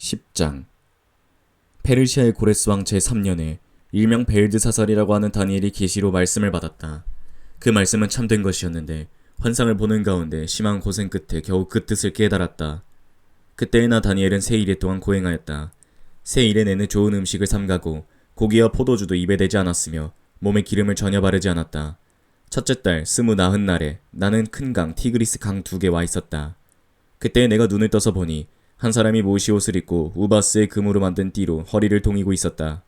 10장. 페르시아의 고레스 왕 제3년에 일명 벨드사살이라고 하는 다니엘이 계시로 말씀을 받았다. 그 말씀은 참된 것이었는데 환상을 보는 가운데 심한 고생 끝에 겨우 그 뜻을 깨달았다. 그때나 다니엘은 세 일에 동안 고행하였다. 세 일에 내내 좋은 음식을 삼가고 고기와 포도주도 입에 대지 않았으며 몸에 기름을 전혀 바르지 않았다. 첫째 달 29날에 나는 큰 강 티그리스 강 2개 와 있었다. 그때 내가 눈을 떠서 보니 한 사람이 모시옷을 입고 우바스의 금으로 만든 띠로 허리를 동이고 있었다.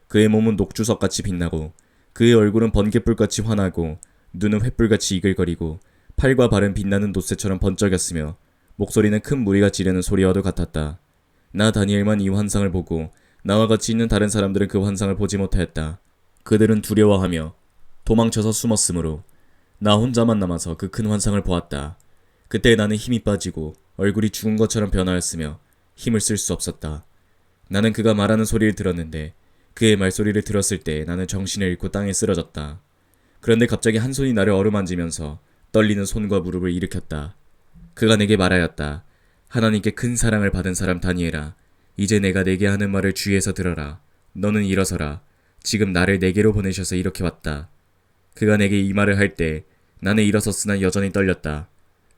그의 몸은 녹주석같이 빛나고 그의 얼굴은 번갯불같이 환하고 눈은 횃불같이 이글거리고 팔과 발은 빛나는 놋새처럼 번쩍였으며 목소리는 큰 무리가 지르는 소리와도 같았다. 나 다니엘만 이 환상을 보고 나와 같이 있는 다른 사람들은 그 환상을 보지 못하였다. 그들은 두려워하며 도망쳐서 숨었으므로 나 혼자만 남아서 그 큰 환상을 보았다. 그때 나는 힘이 빠지고 얼굴이 죽은 것처럼 변하였으며 힘을 쓸 수 없었다. 나는 그가 말하는 소리를 들었는데 그의 말소리를 들었을 때 나는 정신을 잃고 땅에 쓰러졌다. 그런데 갑자기 한 손이 나를 어루만지면서 떨리는 손과 무릎을 일으켰다. 그가 내게 말하였다. 하나님께 큰 사랑을 받은 사람 다니엘아, 이제 내가 내게 하는 말을 주의해서 들어라. 너는 일어서라. 지금 나를 내게로 보내셔서 이렇게 왔다. 그가 내게 이 말을 할 때 나는 일어섰으나 여전히 떨렸다.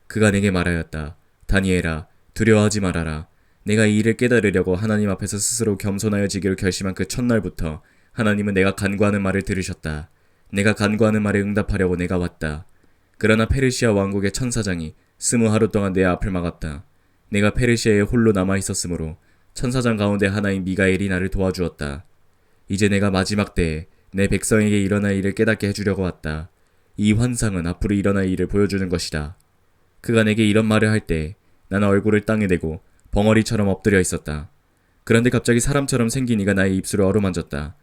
그가 내게 말하였다. 다니엘아, 두려워하지 말아라. 내가 이 일을 깨달으려고 하나님 앞에서 스스로 겸손하여 지기로 결심한 그 첫날부터 하나님은 내가 간구하는 말을 들으셨다. 내가 간구하는 말에 응답하려고 내가 왔다. 그러나 페르시아 왕국의 천사장이 20하루 동안 내 앞을 막았다. 내가 페르시아에 홀로 남아있었으므로 천사장 가운데 하나인 미가엘이 나를 도와주었다. 이제 내가 마지막 때에 내 백성에게 일어날 일을 깨닫게 해주려고 왔다. 이 환상은 앞으로 일어날 일을 보여주는 것이다. 그가 내게 이런 말을 할 때 나는 얼굴을 땅에 대고 벙어리처럼 엎드려 있었다. 그런데 갑자기 사람처럼 생긴 이가 나의 입술을 어루만졌다.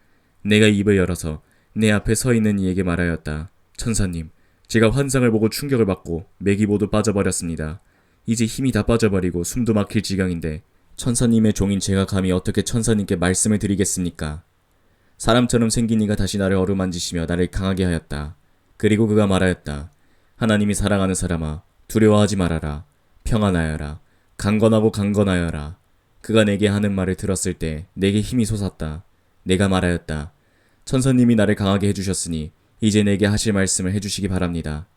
내가 입을 열어서 내 앞에 서 있는 이에게 말하였다. 천사님, 제가 환상을 보고 충격을 받고 맥이 모두 빠져버렸습니다. 이제 힘이 다 빠져버리고 숨도 막힐 지경인데 천사님의 종인 제가 감히 어떻게 천사님께 말씀을 드리겠습니까? 사람처럼 생긴 이가 다시 나를 어루만지시며 나를 강하게 하였다. 그리고 그가 말하였다. 하나님이 사랑하는 사람아, 두려워하지 말아라. 평안하여라. 강건하여라. 그가 내게 하는 말을 들었을 때 내게 힘이 솟았다. 내가 말하였다. 천사님이 나를 강하게 해주셨으니 이제 내게 하실 말씀을 해주시기 바랍니다.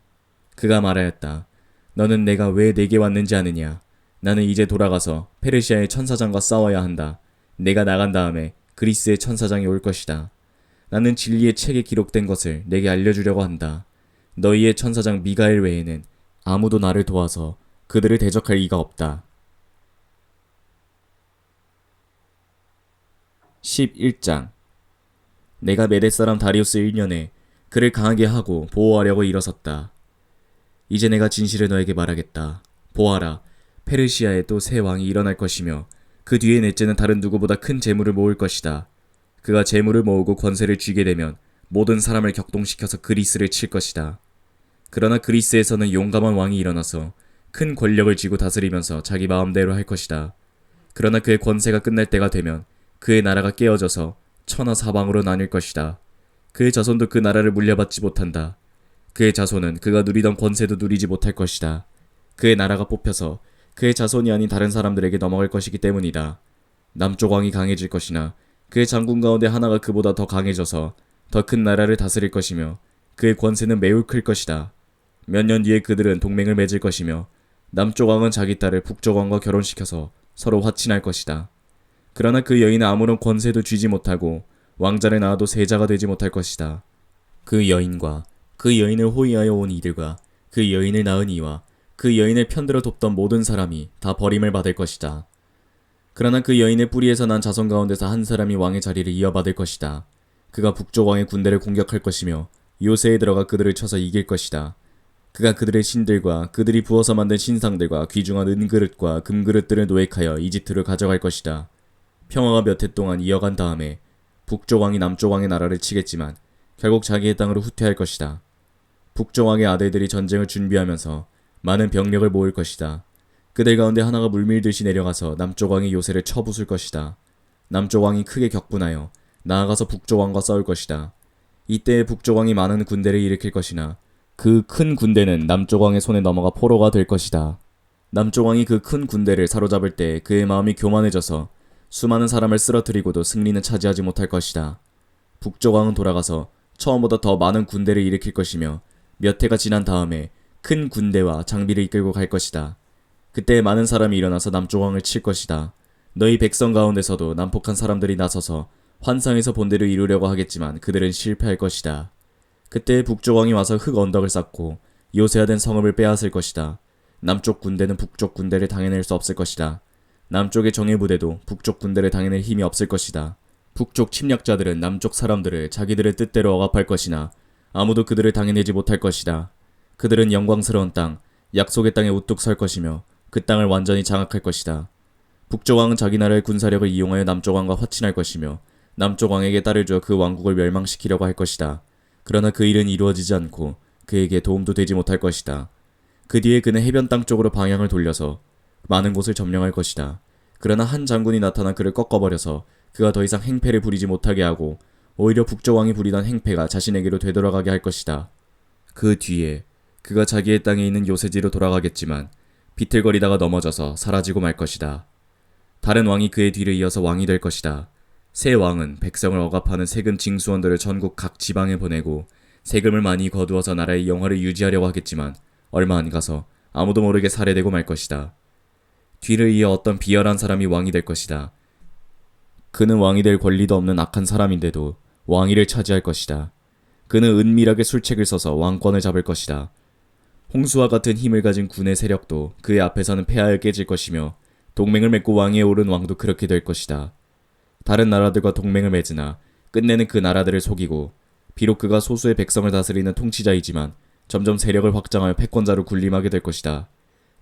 그가 말하였다. 너는 내가 왜 내게 왔는지 아느냐? 나는 이제 돌아가서 페르시아의 천사장과 싸워야 한다. 내가 나간 다음에 그리스의 천사장이 올 것이다. 나는 진리의 책에 기록된 것을 내게 알려주려고 한다. 너희의 천사장 미가엘 외에는 아무도 나를 도와서 그들을 대적할 이가 없다. 11장. 내가 메대 사람 다리우스 1년에 그를 강하게 하고 보호하려고 일어섰다. 이제 내가 진실을 너에게 말하겠다. 보아라, 페르시아에 또 새 왕이 일어날 것이며 그 뒤에 넷째는 다른 누구보다 큰 재물을 모을 것이다. 그가 재물을 모으고 권세를 쥐게 되면 모든 사람을 격동시켜서 그리스를 칠 것이다. 그러나 그리스에서는 용감한 왕이 일어나서 큰 권력을 쥐고 다스리면서 자기 마음대로 할 것이다. 그러나 그의 권세가 끝날 때가 되면 그의 나라가 깨어져서 천하 사방으로 나뉠 것이다. 그의 자손도 그 나라를 물려받지 못한다. 그의 자손은 그가 누리던 권세도 누리지 못할 것이다. 그의 나라가 뽑혀서 그의 자손이 아닌 다른 사람들에게 넘어갈 것이기 때문이다. 남쪽 왕이 강해질 것이나 그의 장군 가운데 하나가 그보다 더 강해져서 더 큰 나라를 다스릴 것이며 그의 권세는 매우 클 것이다. 몇 년 뒤에 그들은 동맹을 맺을 것이며 남쪽 왕은 자기 딸을 북쪽 왕과 결혼시켜서 서로 화친할 것이다. 그러나 그 여인은 아무런 권세도 쥐지 못하고 왕자를 낳아도 세자가 되지 못할 것이다. 그 여인과 그 여인을 호위하여 온 이들과 그 여인을 낳은 이와 그 여인을 편들어 돕던 모든 사람이 다 버림을 받을 것이다. 그러나 그 여인의 뿌리에서 난 자손 가운데서 한 사람이 왕의 자리를 이어받을 것이다. 그가 북쪽 왕의 군대를 공격할 것이며 요새에 들어가 그들을 쳐서 이길 것이다. 그가 그들의 신들과 그들이 부어서 만든 신상들과 귀중한 은그릇과 금그릇들을 노획하여 이집트를 가져갈 것이다. 평화가 몇 해 동안 이어간 다음에 북쪽 왕이 남쪽 왕의 나라를 치겠지만 결국 자기의 땅으로 후퇴할 것이다. 북쪽 왕의 아들들이 전쟁을 준비하면서 많은 병력을 모을 것이다. 그들 가운데 하나가 물밀듯이 내려가서 남쪽 왕의 요새를 쳐부술 것이다. 남쪽 왕이 크게 격분하여 나아가서 북쪽 왕과 싸울 것이다. 이때에 북쪽 왕이 많은 군대를 일으킬 것이나 그 큰 군대는 남쪽 왕의 손에 넘어가 포로가 될 것이다. 남쪽 왕이 그 큰 군대를 사로잡을 때 그의 마음이 교만해져서 수많은 사람을 쓰러뜨리고도 승리는 차지하지 못할 것이다. 북쪽 왕은 돌아가서 처음보다 더 많은 군대를 일으킬 것이며 몇 해가 지난 다음에 큰 군대와 장비를 이끌고 갈 것이다. 그때 많은 사람이 일어나서 남쪽 왕을 칠 것이다. 너희 백성 가운데서도 난폭한 사람들이 나서서 환상에서 본 대로 이루려고 하겠지만 그들은 실패할 것이다. 그때 북쪽 왕이 와서 흙 언덕을 쌓고 요새화된 성읍을 빼앗을 것이다. 남쪽 군대는 북쪽 군대를 당해낼 수 없을 것이다. 남쪽의 정예부대도 북쪽 군대를 당해낼 힘이 없을 것이다. 북쪽 침략자들은 남쪽 사람들을 자기들의 뜻대로 억압할 것이나 아무도 그들을 당해내지 못할 것이다. 그들은 영광스러운 땅, 약속의 땅에 우뚝 설 것이며 그 땅을 완전히 장악할 것이다. 북쪽 왕은 자기 나라의 군사력을 이용하여 남쪽 왕과 화친할 것이며 남쪽 왕에게 딸을 주어 그 왕국을 멸망시키려고 할 것이다. 그러나 그 일은 이루어지지 않고 그에게 도움도 되지 못할 것이다. 그 뒤에 그는 해변 땅 쪽으로 방향을 돌려서 많은 곳을 점령할 것이다. 그러나 한 장군이 나타나 그를 꺾어버려서 그가 더 이상 행패를 부리지 못하게 하고 오히려 북쪽 왕이 부리던 행패가 자신에게로 되돌아가게 할 것이다. 그 뒤에 그가 자기의 땅에 있는 요새지로 돌아가겠지만 비틀거리다가 넘어져서 사라지고 말 것이다. 다른 왕이 그의 뒤를 이어서 왕이 될 것이다. 새 왕은 백성을 억압하는 세금 징수원들을 전국 각 지방에 보내고 세금을 많이 거두어서 나라의 영화를 유지하려고 하겠지만 얼마 안 가서 아무도 모르게 살해되고 말 것이다. 뒤를 이어 어떤 비열한 사람이 왕이 될 것이다. 그는 왕이 될 권리도 없는 악한 사람인데도 왕위를 차지할 것이다. 그는 은밀하게 술책을 써서 왕권을 잡을 것이다. 홍수와 같은 힘을 가진 군의 세력도 그의 앞에서는 폐하여 깨질 것이며 동맹을 맺고 왕위에 오른 왕도 그렇게 될 것이다. 다른 나라들과 동맹을 맺으나 끝내는 그 나라들을 속이고 비록 그가 소수의 백성을 다스리는 통치자이지만 점점 세력을 확장하여 패권자로 군림하게 될 것이다.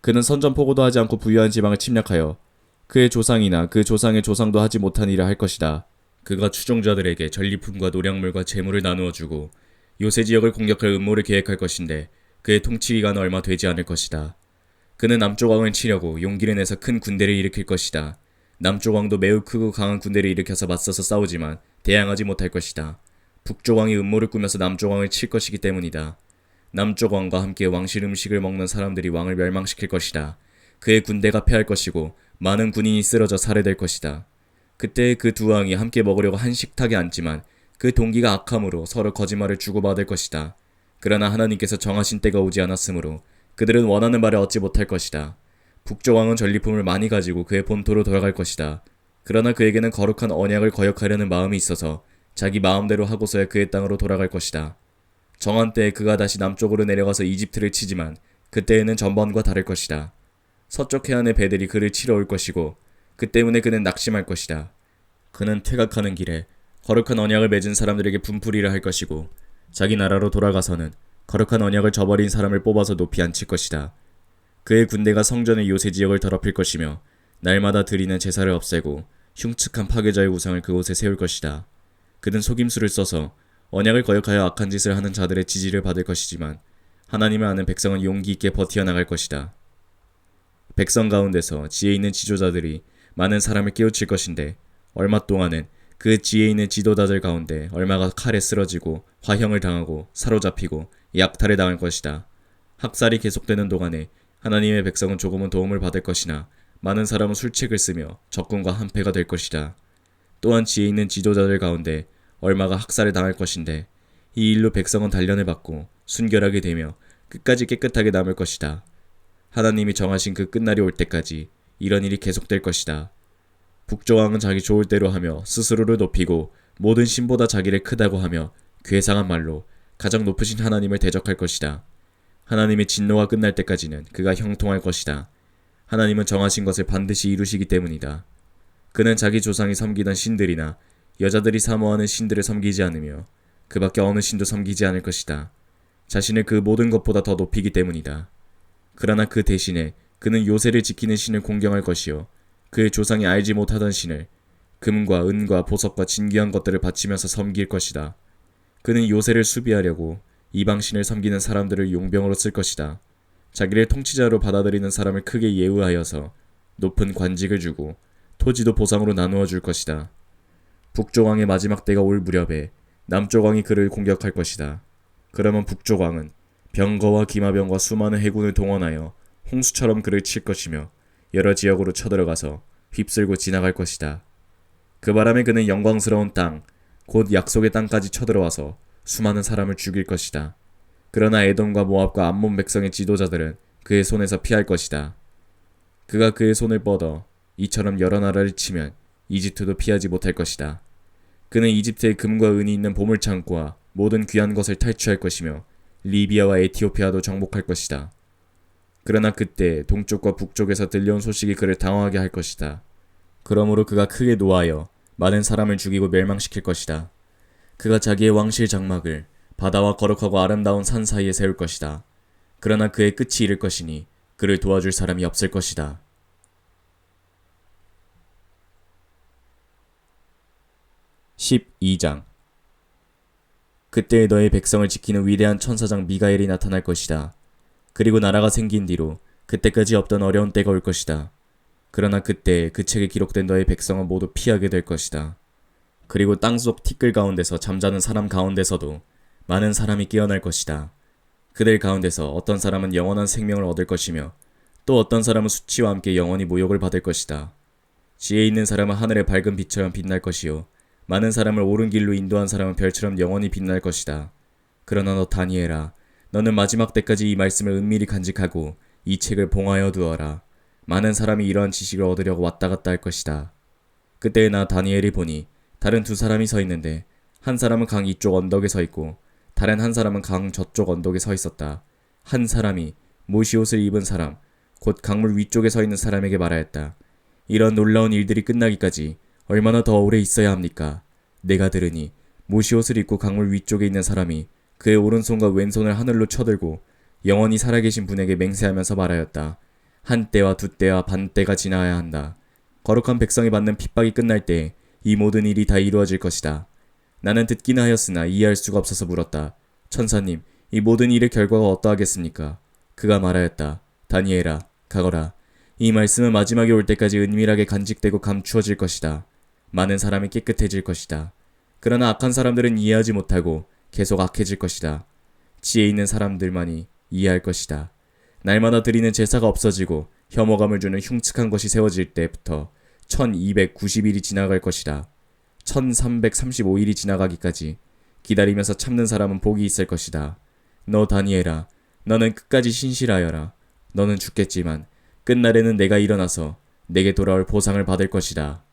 그는 선전포고도 하지 않고 부유한 지방을 침략하여 그의 조상이나 그 조상의 조상도 하지 못한 일을 할 것이다. 그가 추종자들에게 전리품과 노량물과 재물을 나누어 주고 요새 지역을 공격할 음모를 계획할 것인데 그의 통치기간은 얼마 되지 않을 것이다. 그는 남쪽 왕을 치려고 용기를 내서 큰 군대를 일으킬 것이다. 남쪽 왕도 매우 크고 강한 군대를 일으켜서 맞서서 싸우지만 대항하지 못할 것이다. 북쪽 왕이 음모를 꾸며서 남쪽 왕을 칠 것이기 때문이다. 남쪽 왕과 함께 왕실 음식을 먹는 사람들이 왕을 멸망시킬 것이다. 그의 군대가 패할 것이고 많은 군인이 쓰러져 살해될 것이다. 그때 그 두 왕이 함께 먹으려고 한 식탁에 앉지만 그 동기가 악함으로 서로 거짓말을 주고받을 것이다. 그러나 하나님께서 정하신 때가 오지 않았으므로 그들은 원하는 바를 얻지 못할 것이다. 북쪽 왕은 전리품을 많이 가지고 그의 본토로 돌아갈 것이다. 그러나 그에게는 거룩한 언약을 거역하려는 마음이 있어서 자기 마음대로 하고서야 그의 땅으로 돌아갈 것이다. 정한 때에 그가 다시 남쪽으로 내려가서 이집트를 치지만 그때에는 전번과 다를 것이다. 서쪽 해안의 배들이 그를 치러 올 것이고 그 때문에 그는 낙심할 것이다. 그는 퇴각하는 길에 거룩한 언약을 맺은 사람들에게 분풀이를 할 것이고 자기 나라로 돌아가서는 거룩한 언약을 저버린 사람을 뽑아서 높이 앉힐 것이다. 그의 군대가 성전의 요새 지역을 더럽힐 것이며 날마다 드리는 제사를 없애고 흉측한 파괴자의 우상을 그곳에 세울 것이다. 그는 속임수를 써서 언약을 거역하여 악한 짓을 하는 자들의 지지를 받을 것이지만 하나님을 아는 백성은 용기 있게 버티어나갈 것이다. 백성 가운데서 지혜 있는 지도자들이 많은 사람을 깨우칠 것인데 얼마 동안은 그 지혜 있는 지도자들 가운데 얼마가 칼에 쓰러지고 화형을 당하고 사로잡히고 약탈을 당할 것이다. 학살이 계속되는 동안에 하나님의 백성은 조금은 도움을 받을 것이나 많은 사람은 술책을 쓰며 적군과 한패가 될 것이다. 또한 지혜 있는 지도자들 가운데 얼마가 학살을 당할 것인데 이 일로 백성은 단련을 받고 순결하게 되며 끝까지 깨끗하게 남을 것이다. 하나님이 정하신 그 끝날이 올 때까지 이런 일이 계속될 것이다. 북쪽 왕은 자기 좋을 대로 하며 스스로를 높이고 모든 신보다 자기를 크다고 하며 괴상한 말로 가장 높으신 하나님을 대적할 것이다. 하나님의 진노가 끝날 때까지는 그가 형통할 것이다. 하나님은 정하신 것을 반드시 이루시기 때문이다. 그는 자기 조상이 섬기던 신들이나 여자들이 사모하는 신들을 섬기지 않으며 그 밖에 어느 신도 섬기지 않을 것이다. 자신을 그 모든 것보다 더 높이기 때문이다. 그러나 그 대신에 그는 요새를 지키는 신을 공경할 것이요 그의 조상이 알지 못하던 신을 금과 은과 보석과 진귀한 것들을 바치면서 섬길 것이다. 그는 요새를 수비하려고 이방신을 섬기는 사람들을 용병으로 쓸 것이다. 자기를 통치자로 받아들이는 사람을 크게 예우하여서 높은 관직을 주고 토지도 보상으로 나누어 줄 것이다. 북쪽 왕의 마지막 때가 올 무렵에 남쪽 왕이 그를 공격할 것이다. 그러면 북쪽 왕은 병거와 기마병과 수많은 해군을 동원하여 홍수처럼 그를 칠 것이며 여러 지역으로 쳐들어가서 휩쓸고 지나갈 것이다. 그 바람에 그는 영광스러운 땅, 곧 약속의 땅까지 쳐들어와서 수많은 사람을 죽일 것이다. 그러나 에돔과 모압과 암몬 백성의 지도자들은 그의 손에서 피할 것이다. 그가 그의 손을 뻗어 이처럼 여러 나라를 치면 이집트도 피하지 못할 것이다. 그는 이집트의 금과 은이 있는 보물창고와 모든 귀한 것을 탈취할 것이며 리비아와 에티오피아도 정복할 것이다. 그러나 그때 동쪽과 북쪽에서 들려온 소식이 그를 당황하게 할 것이다. 그러므로 그가 크게 노하여 많은 사람을 죽이고 멸망시킬 것이다. 그가 자기의 왕실 장막을 바다와 거룩하고 아름다운 산 사이에 세울 것이다. 그러나 그의 끝이 이를 것이니 그를 도와줄 사람이 없을 것이다. 12장 그때 너의 백성을 지키는 위대한 천사장 미가엘이 나타날 것이다. 그리고 나라가 생긴 뒤로 그때까지 없던 어려운 때가 올 것이다. 그러나 그때 그 책에 기록된 너의 백성은 모두 피하게 될 것이다. 그리고 땅속 티끌 가운데서 잠자는 사람 가운데서도 많은 사람이 깨어날 것이다. 그들 가운데서 어떤 사람은 영원한 생명을 얻을 것이며 또 어떤 사람은 수치와 함께 영원히 모욕을 받을 것이다. 지혜 있는 사람은 하늘의 밝은 빛처럼 빛날 것이요 많은 사람을 옳은 길로 인도한 사람은 별처럼 영원히 빛날 것이다. 그러나 너 다니엘아, 너는 마지막 때까지 이 말씀을 은밀히 간직하고 이 책을 봉하여 두어라. 많은 사람이 이러한 지식을 얻으려고 왔다 갔다 할 것이다. 그때 나 다니엘이 보니 다른 두 사람이 서 있는데 한 사람은 강 이쪽 언덕에 서 있고 다른 한 사람은 강 저쪽 언덕에 서 있었다. 한 사람이 모시옷을 입은 사람, 곧 강물 위쪽에 서 있는 사람에게 말하였다. 이런 놀라운 일들이 끝나기까지 얼마나 더 오래 있어야 합니까? 내가 들으니 모시옷을 입고 강물 위쪽에 있는 사람이 그의 오른손과 왼손을 하늘로 쳐들고 영원히 살아계신 분에게 맹세하면서 말하였다. 한 때와 두 때와 반 때가 지나야 한다. 거룩한 백성이 받는 핍박이 끝날 때 이 모든 일이 다 이루어질 것이다. 나는 듣기나 하였으나 이해할 수가 없어서 물었다. 천사님, 이 모든 일의 결과가 어떠하겠습니까? 그가 말하였다. 다니엘아, 가거라. 이 말씀은 마지막에 올 때까지 은밀하게 간직되고 감추어질 것이다. 많은 사람이 깨끗해질 것이다. 그러나 악한 사람들은 이해하지 못하고 계속 악해질 것이다. 지혜 있는 사람들만이 이해할 것이다. 날마다 드리는 제사가 없어지고 혐오감을 주는 흉측한 것이 세워질 때부터 1290일이 지나갈 것이다. 1335일이 지나가기까지 기다리면서 참는 사람은 복이 있을 것이다. 너 다니엘아, 너는 끝까지 신실하여라. 너는 죽겠지만 끝날에는 내가 일어나서 내게 돌아올 보상을 받을 것이다.